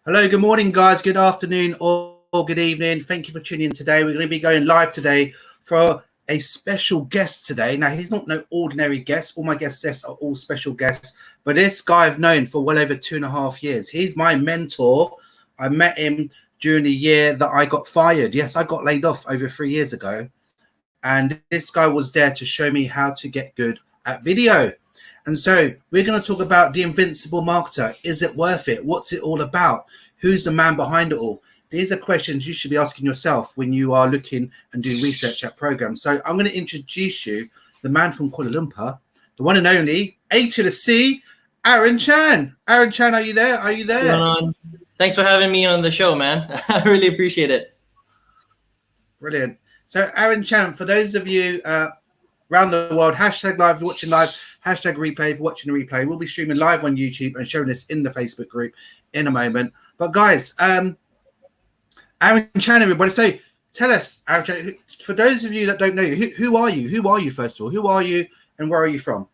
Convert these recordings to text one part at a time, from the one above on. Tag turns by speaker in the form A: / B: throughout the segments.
A: Hello, good morning, guys. Good afternoon or good evening. Thank you for tuning in today. We're going to be going live today for a special guest today. Now, he's not no ordinary guest. All my guests are all special guests. But this guy I've known for well over 2.5 years. He's my mentor. I met him during the year that I got fired. Yes, I got laid off over 3 years ago. And this guy was there to show me how to get good at video. And so we're going to talk about the Invincible Marketer. Is it worth it? What's it all about? Who's the man behind it all? These are questions you should be asking yourself when you are looking and doing research at programs. So I'm going to introduce you, the man from Kuala Lumpur, the one and only A to the C, Aaron Chen. Aaron Chen, are you there? Are you there?
B: Thanks for having me on the show, man. I really appreciate it.
A: Brilliant. So Aaron Chen, for those of you around the world, hashtag live, watching live, hashtag replay for watching the replay. We'll be streaming live on YouTube and showing this in the Facebook group in a moment. But guys, Aaron Chen, everybody. So tell us, Aaron Chen, for those of you that don't know you, who are you? Who are you, first of all? Who are you and where are you from?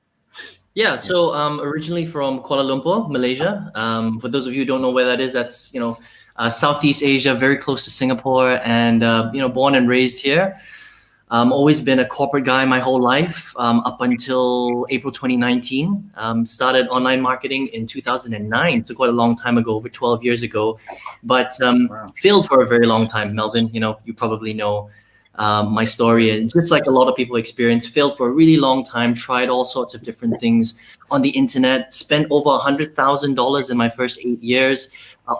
B: Yeah, so originally from Kuala Lumpur, Malaysia. For those of you who don't know where that is, that's, Southeast Asia, very close to Singapore, and, born and raised here. Always been a corporate guy my whole life, up until April 2019. Started online marketing in 2009, so quite a long time ago, over 12 years ago. But failed for a very long time, Melvin. You probably know my story, and just like a lot of people experience, failed for a really long time, tried all sorts of different things on the internet, spent over $100,000 in my first 8 years,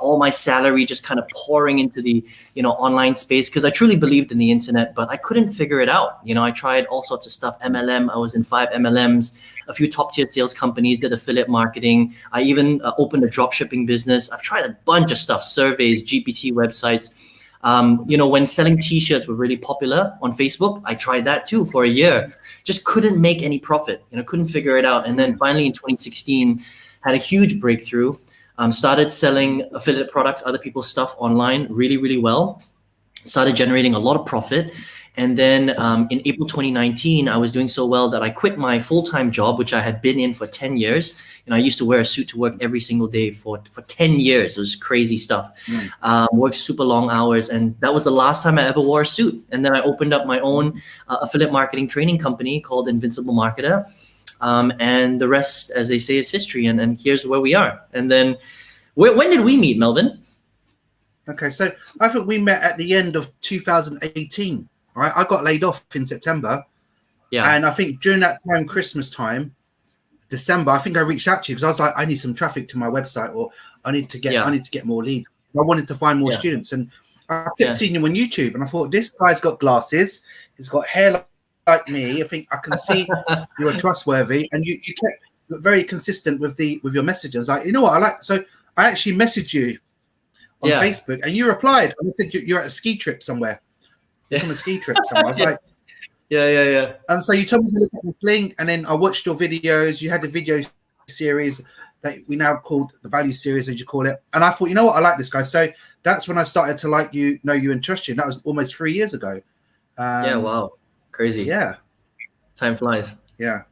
B: all my salary just kind of pouring into the online space, because I truly believed in the internet, but I couldn't figure it out. I tried all sorts of stuff. MLM, I was in 5 MLMs, a few top tier sales companies, did affiliate marketing. I even opened a drop shipping business. I've tried a bunch of stuff, surveys, GPT websites. When selling t-shirts were really popular on Facebook, I tried that too for a year. Just couldn't make any profit, couldn't figure it out. And then finally in 2016, had a huge breakthrough. Started selling affiliate products, other people's stuff online really, really well. Started generating a lot of profit. And then in April 2019, I was doing so well that I quit my full-time job, which I had been in for 10 years. I used to wear a suit to work every single day for 10 years. It was crazy stuff. Worked super long hours. And that was the last time I ever wore a suit. And then I opened up my own affiliate marketing training company called Invincible Marketer. And the rest, as they say, is history. And here's where we are. And then when did we meet, Melvin?
A: Okay, so I think we met at the end of 2018. Right, I got laid off in September. Yeah. And I think during that time, Christmas time, December, I think I reached out to you because I was like, I need some traffic to my website, or I need to get more leads. I wanted to find more students. And I kept seeing you on YouTube, and I thought, this guy's got glasses, he's got hair like me. I think I can see you're trustworthy, and you kept very consistent with your messages. Like, you know what, so I actually messaged you on Facebook, and you replied, and I said you're at a ski trip somewhere. On a ski trip somewhere. I was like,
B: yeah.
A: And so you told me to look at this link, and then I watched your videos. You had the video series that we now called the value series, as you call it. And I thought, you know what, I like this guy. So that's when I started to like you, know you, and trust you. And that was almost 3 years ago.
B: Wow, crazy.
A: Yeah,
B: time flies.
A: Yeah.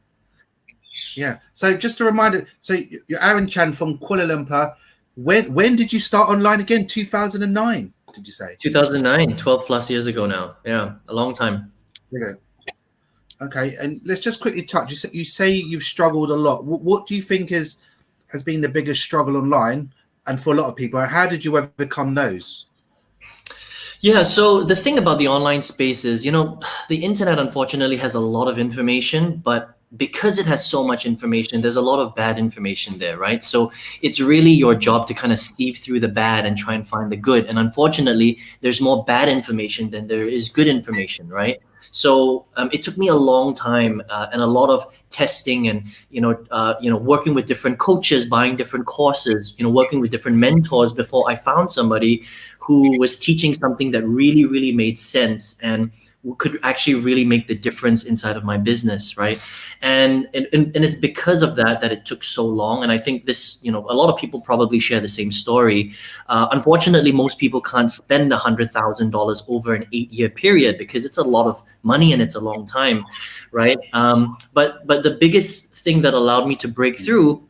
A: So just a reminder. So you're Aaron Chen from Kuala Lumpur. When did you start online again? 2009. Did you say
B: 2009? 12 plus years ago now. Yeah, a long time.
A: Okay, and let's just quickly touch. You say you've struggled a lot. What do you think has been the biggest struggle online, and for a lot of people? How did you overcome those?
B: Yeah, so the thing about the online space is, the internet unfortunately has a lot of information, but because it has so much information, there's a lot of bad information there, right? So it's really your job to kind of sieve through the bad and try and find the good. And unfortunately, there's more bad information than there is good information, right? So it took me a long time and a lot of testing and, working with different coaches, buying different courses, working with different mentors before I found somebody who was teaching something that really, really made sense and could actually really make the difference inside of my business, right? And it's because of that it took so long. And I think this, a lot of people probably share the same story. Unfortunately, most people can't spend $100,000 over an 8-year period because it's a lot of money and it's a long time, right? But the biggest thing that allowed me to break through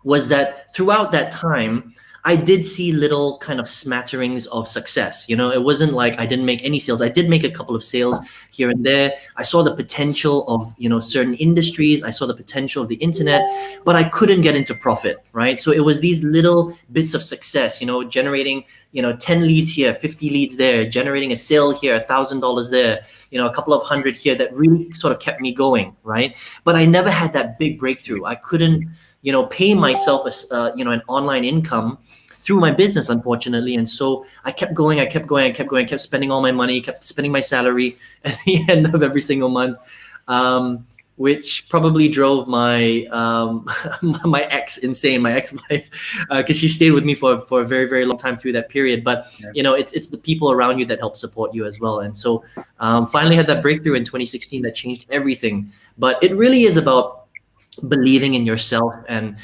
B: was that throughout that time, I did see little kind of smatterings of success. You know, it wasn't like I didn't make any sales. I did make a couple of sales here and there. I saw the potential of, you know, certain industries. I saw the potential of the internet, but I couldn't get into profit, right? So it was these little bits of success, you know, generating, you know, 10 leads here, 50 leads there, generating a sale here, $1,000 there, you know, a couple of hundred here that really sort of kept me going, right? But I never had that big breakthrough. I couldn't, you know, pay myself you know, an online income through my business, unfortunately. And so I kept going, I kept spending all my money, kept spending my salary at the end of every single month, which probably drove my my ex insane, my ex-wife, because she stayed with me for a very, very long time through that period. But you know, it's the people around you that help support you as well. And so finally had that breakthrough in 2016 that changed everything. But it really is about believing in yourself and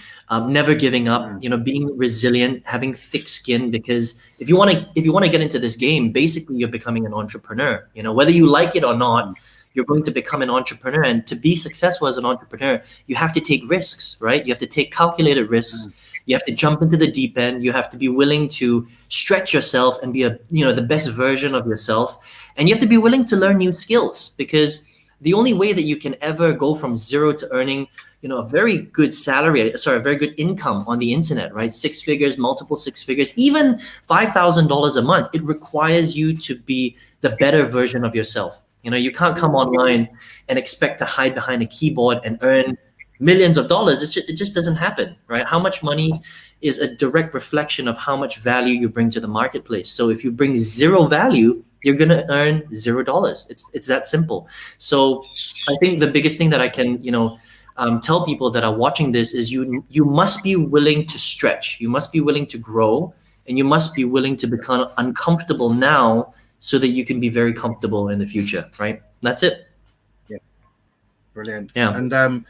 B: never giving up, you know, being resilient, having thick skin, because if you want to get into this game, basically you're becoming an entrepreneur. You know, whether you like it or not, you're going to become an entrepreneur. And to be successful as an entrepreneur, you have to take risks, right? You have to take calculated risks. You have to jump into the deep end. You have to be willing to stretch yourself and be you know, the best version of yourself. And you have to be willing to learn new skills, because the only way that you can ever go from zero to earning, you know, a very good salary, a very good income on the internet, right? 6 figures, multiple 6 figures, even $5,000 a month. It requires you to be the better version of yourself. You know, you can't come online and expect to hide behind a keyboard and earn millions of dollars. It just doesn't happen, right? How much money is a direct reflection of how much value you bring to the marketplace. So if you bring zero value, you're gonna earn $0. It's that simple. So I think the biggest thing that I can, you know, tell people that are watching this is you must be willing to stretch. You must be willing to grow, and you must be willing to become uncomfortable now so that you can be very comfortable in the future, right? That's it.
A: Yeah, brilliant.
B: Yeah.
A: And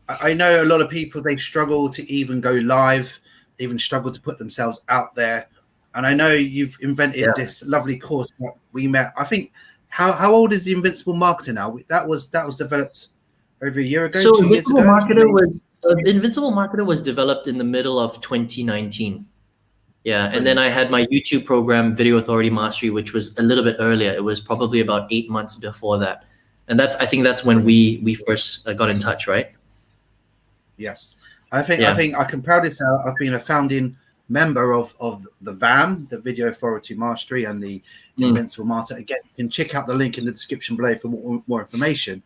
A: I know a lot of people, they struggle to even go live, even struggle to put themselves out there. And I know you've invented this lovely course that we met. I think, how old is the Invincible Marketer now? That was developed over a year ago.
B: So
A: 2 years ago.
B: Invincible Marketer was developed in the middle of 2019. Yeah, and then I had my YouTube program, Video Authority Mastery, which was a little bit earlier. It was probably about 8 months before that, and I think that's when we first got in touch, right?
A: Yes, I think I can proudly say I've been a founding member of the VAM, the Video Authority Mastery, and the Invincible Marketer. Again, you can check out the link in the description below for more information.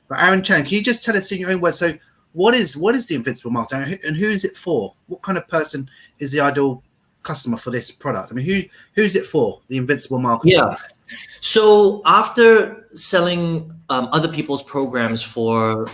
A: But Aaron Chen, can you just tell us in your own words? So, what is the Invincible Marketer, and who is it for? What kind of person is the ideal customer for this product? I mean, who's it for, the Invincible Marketer?
B: Yeah. So after selling other people's programs for,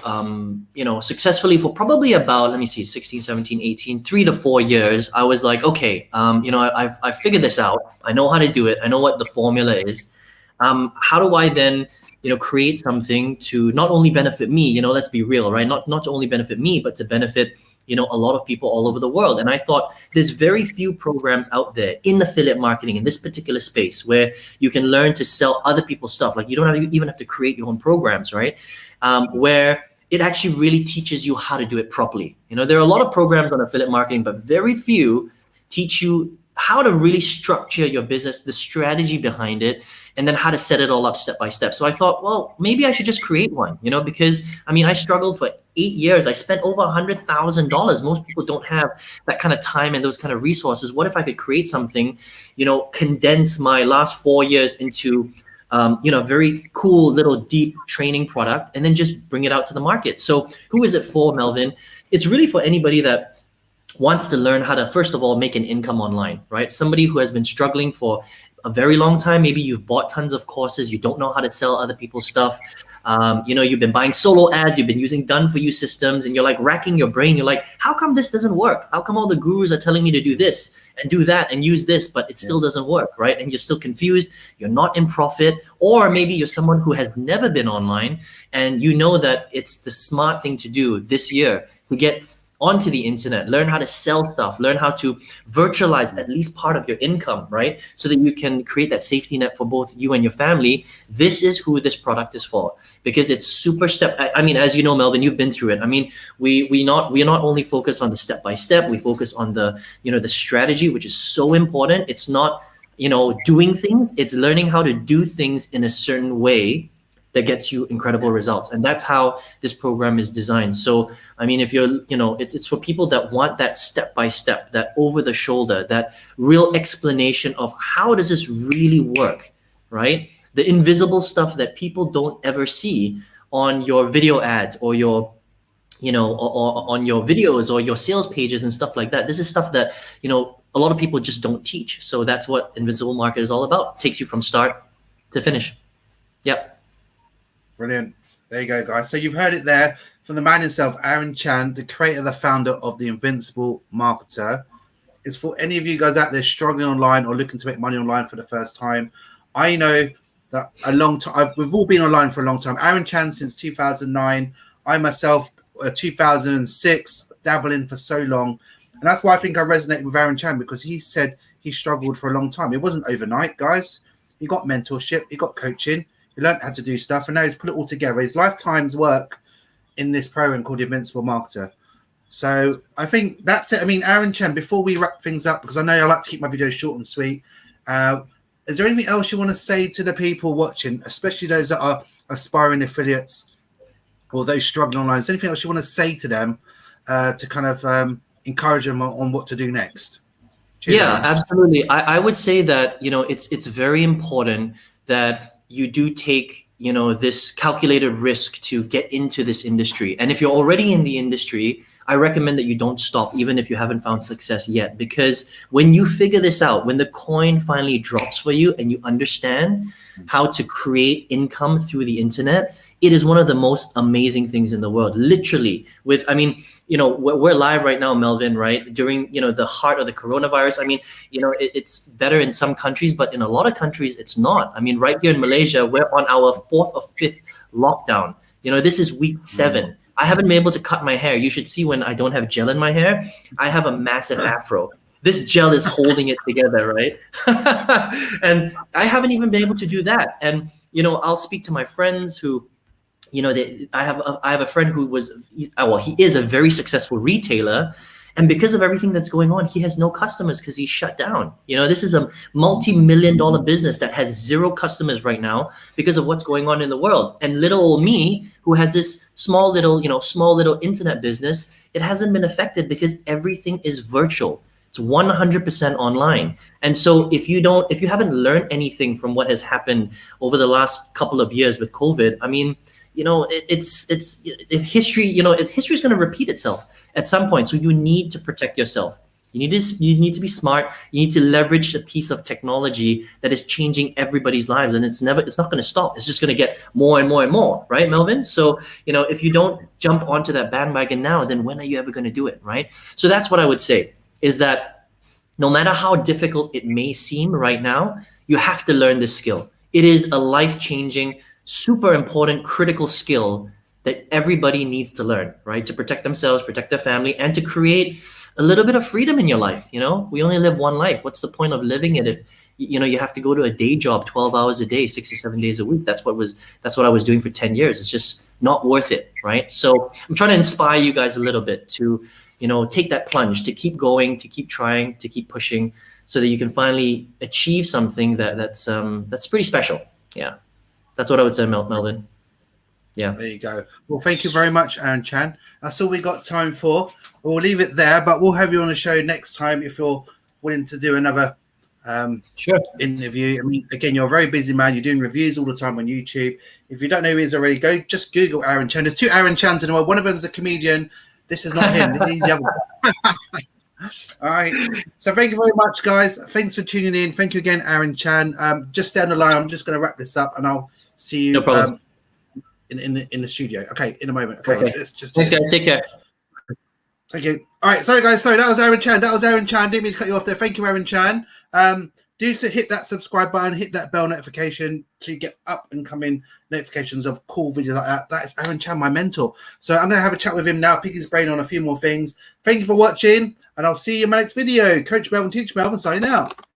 B: you know, successfully for probably about, 16, 17, 18, 3 to 4 years, I was like, okay, you know, I've figured this out. I know how to do it. I know what the formula is. How do I then, you know, create something to not only benefit me, you know, let's be real, right? Not to only benefit me, but to benefit, you know, a lot of people all over the world. And I thought there's very few programs out there in affiliate marketing in this particular space where you can learn to sell other people's stuff. Like, you don't even have to create your own programs, right? Where it actually really teaches you how to do it properly. You know, there are a lot of programs on affiliate marketing, but very few teach you how to really structure your business, the strategy behind it, and then how to set it all up step by step. So I thought, well, maybe I should just create one, you know, because I struggled for 8 years. I spent over $100,000. Most people don't have that kind of time and those kind of resources. What if I could create something, you know, condense my last 4 years into, you know, a very cool little deep training product, and then just bring it out to the market. So who is it for, Melvin? It's really for anybody that wants to learn how to, first of all, make an income online, right? Somebody who has been struggling for a very long time. Maybe you've bought tons of courses. You don't know how to sell other people's stuff. You know, you've been buying solo ads. You've been using done for you systems, and you're like racking your brain. You're like, how come this doesn't work? How come all the gurus are telling me to do this and do that and use this, but it still doesn't work, right? And you're still confused. You're not in profit. Or maybe you're someone who has never been online, and you know that it's the smart thing to do this year to get onto the internet, learn how to sell stuff, learn how to virtualize at least part of your income, right? So that you can create that safety net for both you and your family. This is who this product is for, because it's super I mean, as you know, Melvin, you've been through it. I mean, we are not only focused on the step by step, we focus on the, the strategy, which is so important. It's not, doing things, it's learning how to do things in a certain way that gets you incredible results. And that's how this program is designed. So, I mean, if you're, it's for people that want that step-by-step, that over the shoulder, that real explanation of how does this really work, right? The invisible stuff that people don't ever see on your video ads or your, or on your videos or your sales pages and stuff like that. This is stuff that, a lot of people just don't teach. So that's what Invincible Marketer is all about. Takes you from start to finish. Yep.
A: Brilliant. There you go, guys. So you've heard it there from the man himself, Aaron Chen, the creator, the founder of the Invincible Marketer. It's for any of you guys out there struggling online or looking to make money online for the first time. I know that a long time, we've all been online for a long time. Aaron Chen since 2009. I myself, 2006, dabbling for so long. And that's why I think I resonate with Aaron Chen, because he said he struggled for a long time. It wasn't overnight, guys. He got mentorship, he got coaching. He learned how to do stuff, and now he's put it all together. His lifetime's work in this program called the Invincible Marketer. So I think that's it. I mean, Aaron Chen, before we wrap things up, because I know I like to keep my videos short and sweet, is there anything else you want to say to the people watching, especially those that are aspiring affiliates or those struggling online? Is there anything else you want to say to them to kind of encourage them on what to do next? Cheers,
B: yeah,
A: Aaron.
B: Absolutely. I would say that, it's very important that you do take, this calculated risk to get into this industry. And if you're already in the industry, I recommend that you don't stop, even if you haven't found success yet, because when you figure this out, when the coin finally drops for you and you understand how to create income through the internet, it is one of the most amazing things in the world. Literally, we're live right now, Melvin, right? During, the heart of the coronavirus. I mean, it's better in some countries, but in a lot of countries, it's not. I mean, right here in Malaysia, we're on our 4th or 5th lockdown. This is week 7. I haven't been able to cut my hair. You should see when I don't have gel in my hair, I have a massive afro. This gel is holding it together, right? And I haven't even been able to do that. And, I'll speak to my friends who, I have a friend who he is a very successful retailer, and because of everything that's going on, he has no customers because he's shut down. This is a multi-million-dollar business that has 0 customers right now because of what's going on in the world. And little old me, who has this small little internet business, it hasn't been affected because everything is virtual. It's 100% online. And so if you haven't learned anything from what has happened over the last couple of years with COVID, I mean, history is going to repeat itself at some point. So you need to protect yourself. You need to be smart. You need to leverage a piece of technology that is changing everybody's lives, and it's not going to stop. It's just going to get more and more and more, right, Melvin? So, if you don't jump onto that bandwagon now, then when are you ever going to do it, right? So that's what I would say, is that no matter how difficult it may seem right now, you have to learn this skill. It is a life-changing, super important, critical skill that everybody needs to learn, right? To protect themselves, protect their family, and to create a little bit of freedom in your life. We only live one life. What's the point of living it if you have to go to a day job 12 hours a day, 6 or 7 days a week? That's what I was doing for 10 years. It's just not worth it, right? So I'm trying to inspire you guys a little bit to, take that plunge, to keep going, to keep trying, to keep pushing, so that you can finally achieve something that's pretty special. Yeah. That's what I would say, Melvin. Yeah.
A: There you go. Well, thank you very much, Aaron Chen. That's all we got time for. We'll leave it there, but we'll have you on the show next time if you're willing to do another
B: sure
A: interview. I mean, again, you're a very busy man. You're doing reviews all the time on YouTube. If you don't know who he is already, just Google Aaron Chen. There's 2 Aaron Chens in the world. One of them is a comedian. This is not him. He's the other one. All right. So thank you very much, guys. Thanks for tuning in. Thank you again, Aaron Chen. Just stay on the line. I'm just going to wrap this up, and I'll see you
B: no problem.
A: In the studio. Okay, in a moment. Okay.
B: Thanks, guys. Take care.
A: Thank you. All right. Sorry, guys. Sorry, that was Aaron Chen. Didn't mean to cut you off there. Thank you, Aaron Chen. do so hit that subscribe button, hit that bell notification to get up and coming notifications of cool videos like that. That is Aaron Chen, my mentor. So I'm going to have a chat with him now, pick his brain on a few more things. Thank you for watching, and I'll see you in my next video. Coach Melvin, Teach Melvin, signing out.